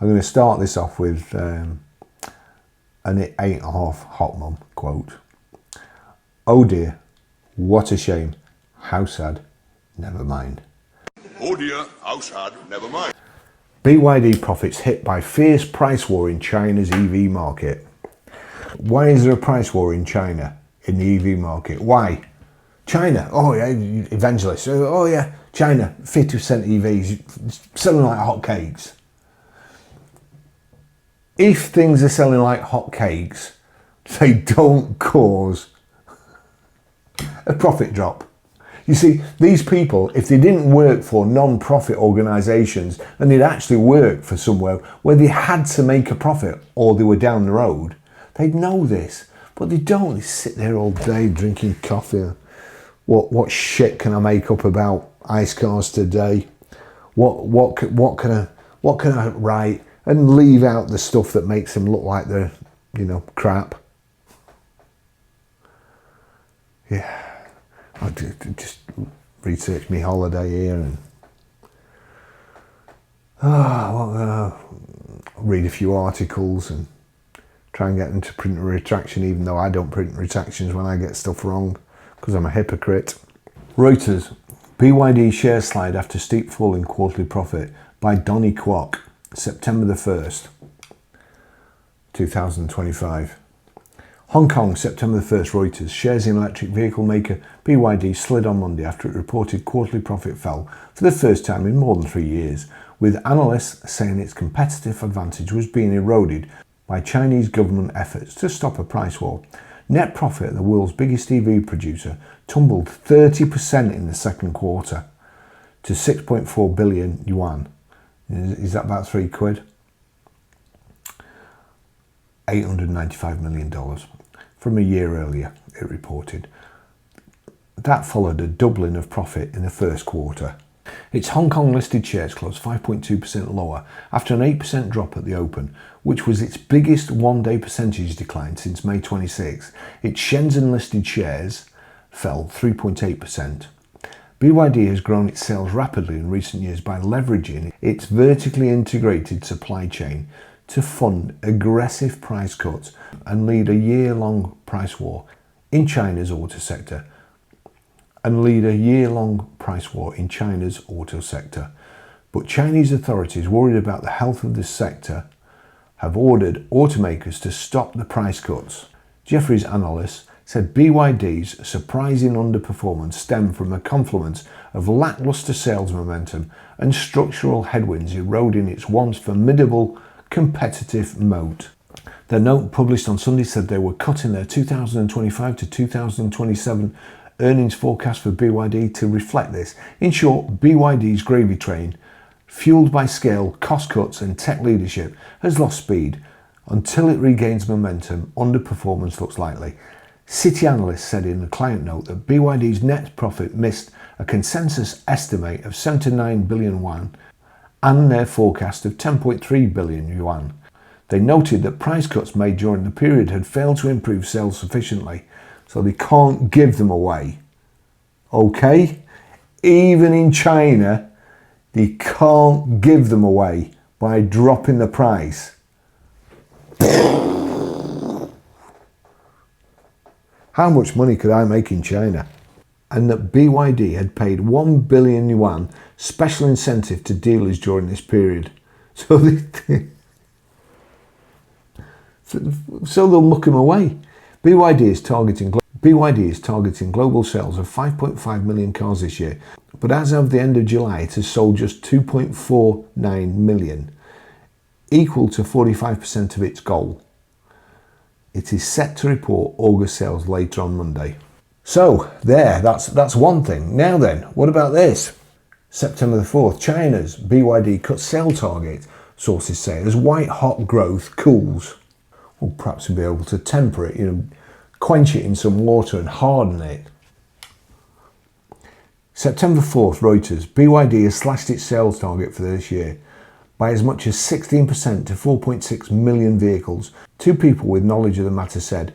I'm going to start this off with an 8.5 hot mum quote. Oh dear, what a shame. How sad, never mind. Oh dear, how sad, never mind. BYD profits hit by fierce price war in China's EV market. Why is there a price war in China, in the EV market? Why? China, oh yeah, evangelists, oh yeah, China, 50% EVs, selling like hotcakes. If things are selling like hotcakes, they don't cause a profit drop. You see, these people, if they didn't work for non-profit organisations and they'd actually work for somewhere where they had to make a profit or they were down the road, they'd know this. But they don't. They sit there all day drinking coffee. What shit can I make up about ice cars today? What can I write? And leave out the stuff that makes them look like they're, crap. Yeah, I just research my holiday here and read a few articles and try and get them to print a retraction, even though I don't print retractions when I get stuff wrong, because I'm a hypocrite. Reuters, BYD share slide after steep fall in quarterly profit by Donny Kwok. September the 1st, 2025. Hong Kong, September the 1st, Reuters. Shares in electric vehicle maker BYD slid on Monday after it reported quarterly profit fell for the first time in more than 3 years, with analysts saying its competitive advantage was being eroded by Chinese government efforts to stop a price war. Net profit at the world's biggest EV producer tumbled 30% in the second quarter to 6.4 billion yuan. Is that about £3? $895 million from a year earlier, it reported. That followed a doubling of profit in the first quarter. Its Hong Kong listed shares closed 5.2% lower after an 8% drop at the open, which was its biggest one-day percentage decline since May 26. Its Shenzhen listed shares fell 3.8%. BYD has grown its sales rapidly in recent years by leveraging its vertically integrated supply chain to fund aggressive price cuts and lead a year-long price war in China's auto sector. But Chinese authorities, worried about the health of this sector, have ordered automakers to stop the price cuts. Jefferies analysts said BYD's surprising underperformance stemmed from a confluence of lackluster sales momentum and structural headwinds eroding its once formidable competitive moat. The note published on Sunday said they were cutting their 2025 to 2027 earnings forecast for BYD to reflect this. In short, BYD's gravy train, fueled by scale, cost cuts and tech leadership, has lost speed. Until it regains momentum, underperformance looks likely. Citi analysts said in a client note that BYD's net profit missed a consensus estimate of 79 billion yuan and their forecast of 10.3 billion yuan. They noted that price cuts made during the period had failed to improve sales sufficiently, so they can't give them away. Okay? Even in China, they can't give them away by dropping the price. How much money could I make in China? And that BYD had paid 1 billion yuan special incentive to dealers during this period. So they'll muck him away. BYD is targeting global sales of 5.5 million cars this year, but as of the end of July, it has sold just 2.49 million, equal to 45% of its goal. It is set to report August sales later on Monday. So that's one thing. Now then, what about this? September the 4th, China's BYD cut sale target, sources say, as white-hot growth cools. Well, perhaps we'll be able to temper it, quench it in some water and harden it. September 4th, Reuters, BYD has slashed its sales target for this year by as much as 16% to 4.6 million vehicles. Two people with knowledge of the matter said,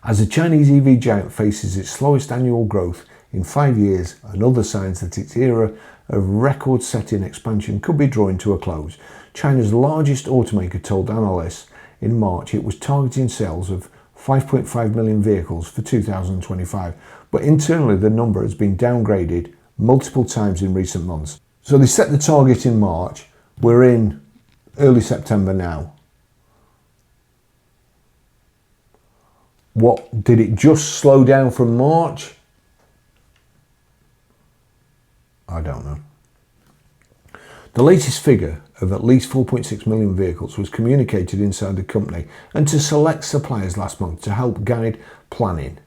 as the Chinese EV giant faces its slowest annual growth in 5 years and other signs that its era of record-setting expansion could be drawing to a close, China's largest automaker told analysts in March it was targeting sales of 5.5 million vehicles for 2025, but internally the number has been downgraded multiple times in recent months. So they set the target in March, we're in early September now. What, did it just slow down from March? I don't know. The latest figure of at least 4.6 million vehicles was communicated inside the company and to select suppliers last month to help guide planning.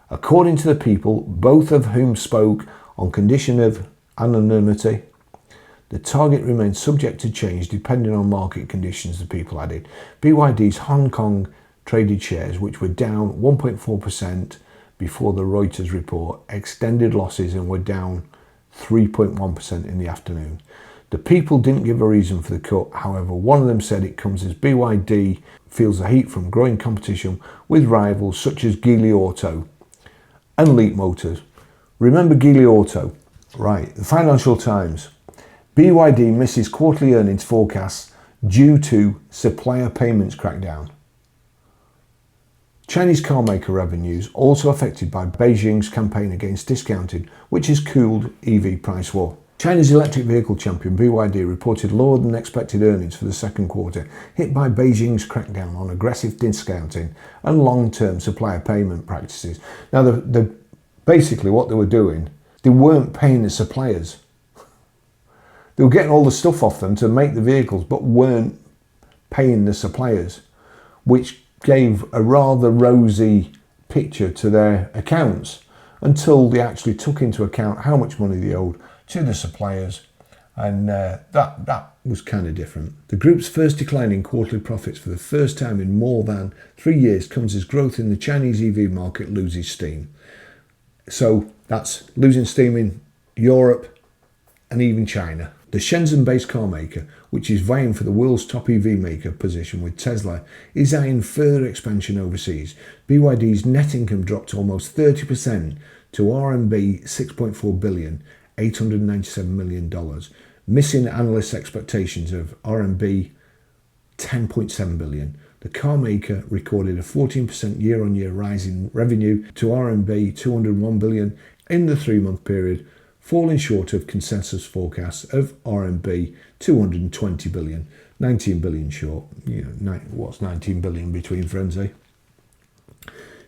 According to the people, both of whom spoke on condition of anonymity, the target remains subject to change depending on market conditions, the people added. BYD's Hong Kong traded shares, which were down 1.4% before the Reuters report, extended losses and were down 3.1% in the afternoon. The people didn't give a reason for the cut. However, one of them said it comes as BYD feels the heat from growing competition with rivals such as Geely Auto and Leap Motors. Remember Geely Auto? Right. The Financial Times. BYD misses quarterly earnings forecasts due to supplier payments crackdown. Chinese carmaker revenues also affected by Beijing's campaign against discounting, which has cooled EV price war. China's electric vehicle champion BYD reported lower than expected earnings for the second quarter, hit by Beijing's crackdown on aggressive discounting and long-term supplier payment practices. Now, basically what they were doing, they weren't paying the suppliers. They were getting all the stuff off them to make the vehicles, but weren't paying the suppliers, which gave a rather rosy picture to their accounts until they actually took into account how much money they owed to the suppliers, and that was kind of different. The group's first decline in quarterly profits for the first time in more than 3 years comes as growth in the Chinese EV market loses steam. So that's losing steam in Europe and even China. The Shenzhen-based car maker, which is vying for the world's top EV maker position with Tesla, is eyeing further expansion overseas. BYD's net income dropped almost 30% to RMB 6.4 billion, $897 million, missing analysts' expectations of RMB 10.7 billion. The car maker recorded a 14% year-on-year rise in revenue to RMB 201 billion in the 3-month period, falling short of consensus forecasts of RMB 220 billion, 19 billion short. What's 19 billion between friends, eh?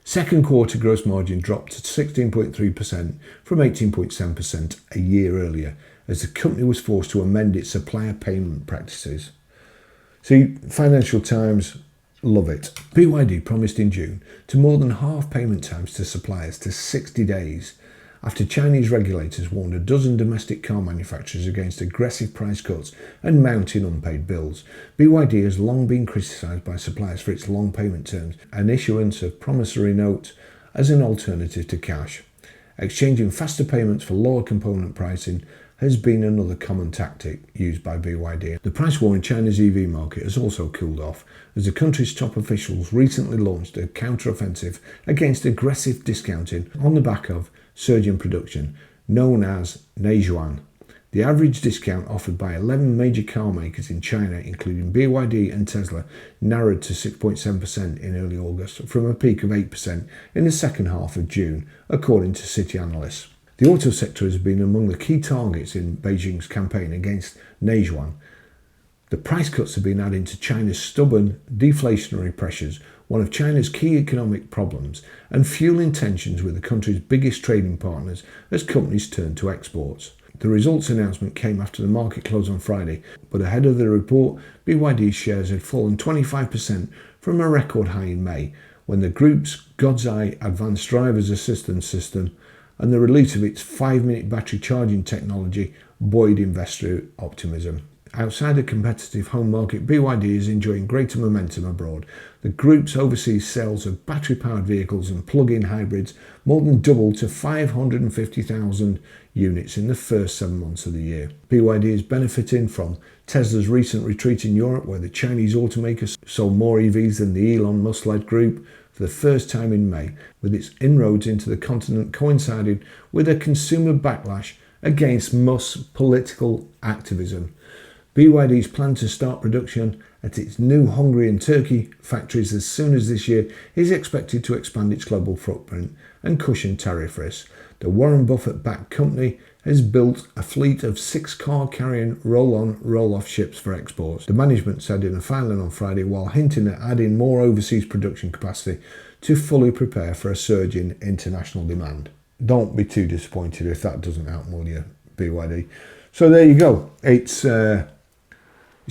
Second quarter gross margin dropped to 16.3% from 18.7% a year earlier, as the company was forced to amend its supplier payment practices. See, Financial Times love it. BYD promised in June to more than halve payment times to suppliers to 60 days after Chinese regulators warned a dozen domestic car manufacturers against aggressive price cuts and mounting unpaid bills. BYD has long been criticised by suppliers for its long payment terms and issuance of promissory notes as an alternative to cash. Exchanging faster payments for lower component pricing has been another common tactic used by BYD. The price war in China's EV market has also cooled off, as the country's top officials recently launched a counter-offensive against aggressive discounting on the back of surging production, known as Neizhuan. The average discount offered by 11 major car makers in China, including BYD and Tesla, narrowed to 6.7% in early August, from a peak of 8% in the second half of June, according to Citi analysts. The auto sector has been among the key targets in Beijing's campaign against Neizhuan. The price cuts have been adding to China's stubborn deflationary pressures, one of China's key economic problems, and fueling tensions with the country's biggest trading partners as companies turn to exports. The results announcement came after the market closed on Friday, but ahead of the report, BYD's shares had fallen 25% from a record high in May, when the group's God's Eye advanced driver's assistance system and the release of its 5-minute battery charging technology buoyed investor optimism. Outside the competitive home market, BYD is enjoying greater momentum abroad. The group's overseas sales of battery-powered vehicles and plug-in hybrids more than doubled to 550,000 units in the first 7 months of the year. BYD is benefiting from Tesla's recent retreat in Europe, where the Chinese automaker sold more EVs than the Elon Musk-led group for the first time in May, with its inroads into the continent coinciding with a consumer backlash against Musk's political activism. BYD's plan to start production at its new Hungary and Turkey factories as soon as this year is expected to expand its global footprint and cushion tariff risks. The Warren Buffett-backed company has built a fleet of 6 car-carrying roll-on, roll-off ships for exports, the management said in a filing on Friday, while hinting at adding more overseas production capacity to fully prepare for a surge in international demand. Don't be too disappointed if that doesn't happen, will you, BYD? So there you go. It's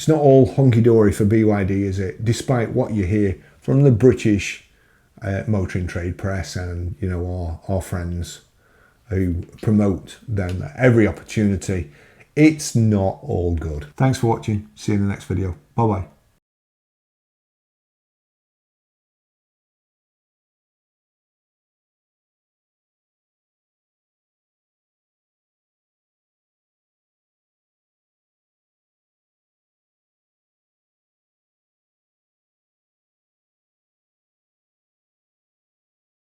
not all hunky-dory for BYD, is it? Despite what you hear from the British motoring trade press and, you know, our friends who promote them at every opportunity, it's not all good. Thanks for watching. See you in the next video. Bye-bye.